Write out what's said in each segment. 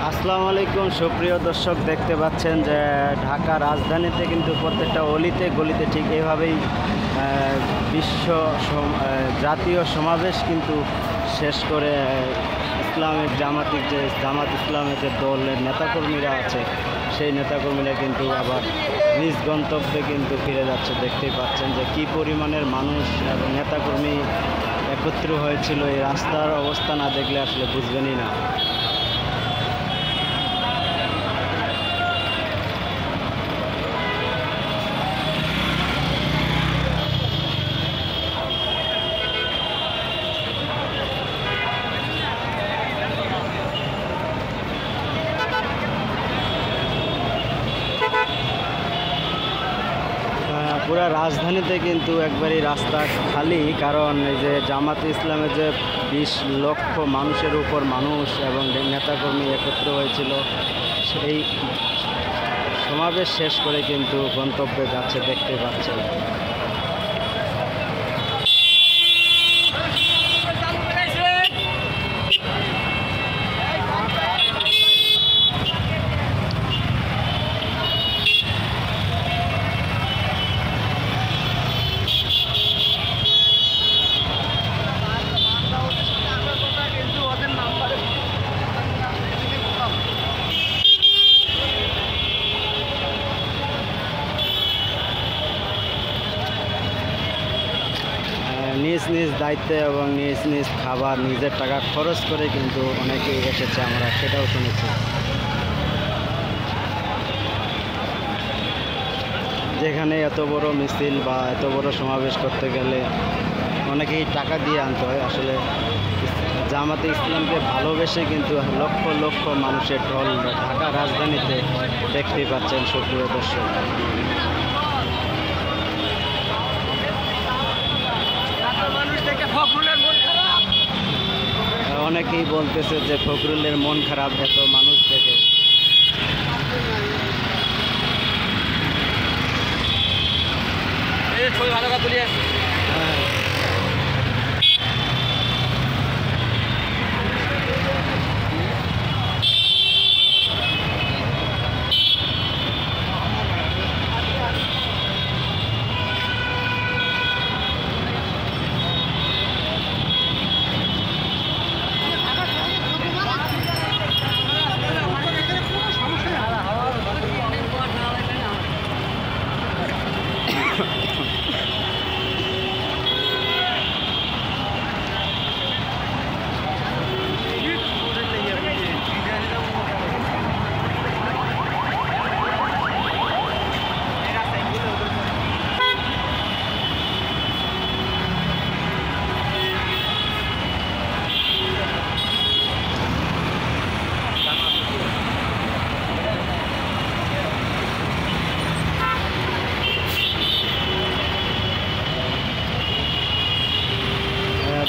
আসসালামু আলাইকুম সুপ্রিয় দর্শক, দেখতে পাচ্ছেন যে ঢাকা রাজধানীতে কিন্তু প্রত্যেকটা অলিতে গলিতে ঠিক এইভাবেই জাতীয় সমাবেশ কিন্তু শেষ করে জামাত ইসলামের যে দলের নেতাকর্মীরা আছে সেই নেতাকর্মীরা কিন্তু আবার নিজ গন্তব্যে কিন্তু ফিরে যাচ্ছে। দেখতেই পাচ্ছেন যে কী পরিমাণের মানুষ এবং নেতাকর্মী একত্র হয়েছিল। এই রাস্তার অবস্থা না দেখলে আসলে বুঝবেনই না। পুরা রাজধানীতে কিন্তু একবারই রাস্তা খালি, কারণ এই যে জামাতে ইসলামের যে 20 লক্ষ মানুষের উপর মানুষ এবং নেতাকর্মী একত্র হয়েছিল, সেই সমাবেশ শেষ করে কিন্তু গন্তব্যে যাচ্ছে, দেখতে পাচ্ছেন। নিজ নিজ দায়িত্বে এবং নিজ নিজ খাবার নিজের টাকা খরচ করে কিন্তু অনেকেই এসেছে, আমরা সেটাও শুনেছি। যেখানে এত বড় মিছিল বা এত বড় সমাবেশ করতে গেলে অনেকেই টাকা দিয়ে আনতে হয়। আসলে জামাতে ইসলামকে ভালোবেসে কিন্তু লক্ষ লক্ষ মানুষের ঢল ঢাকা রাজধানীতে দেখতেই পাচ্ছেন সুপ্রিয় দর্শক। অনেকেই বলতেছে যে ফখরুলের মন খারাপ এত মানুষ দেখে।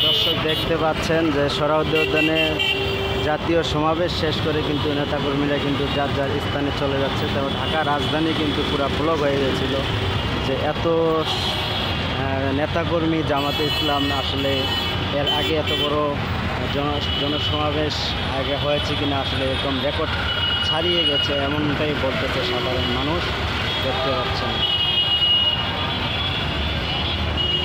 দর্শক দেখতে পাচ্ছেন যে সোহরাওয়ার্দী উদ্যানে জাতীয় সমাবেশ শেষ করে কিন্তু নেতাকর্মীরা কিন্তু যার যার স্থানে চলে যাচ্ছে। তো ঢাকা রাজধানী কিন্তু পুরো ব্লক হয়ে গেছিল যে এত নেতাকর্মী জামাতে ইসলাম আসলে এর আগে এত বড় জনসমাবেশ আগে হয়েছে কিনা, আসলে এরকম রেকর্ড ছাড়িয়ে গেছে এমনটাই বলতেছে সাধারণ মানুষ, দেখতে পাচ্ছেন।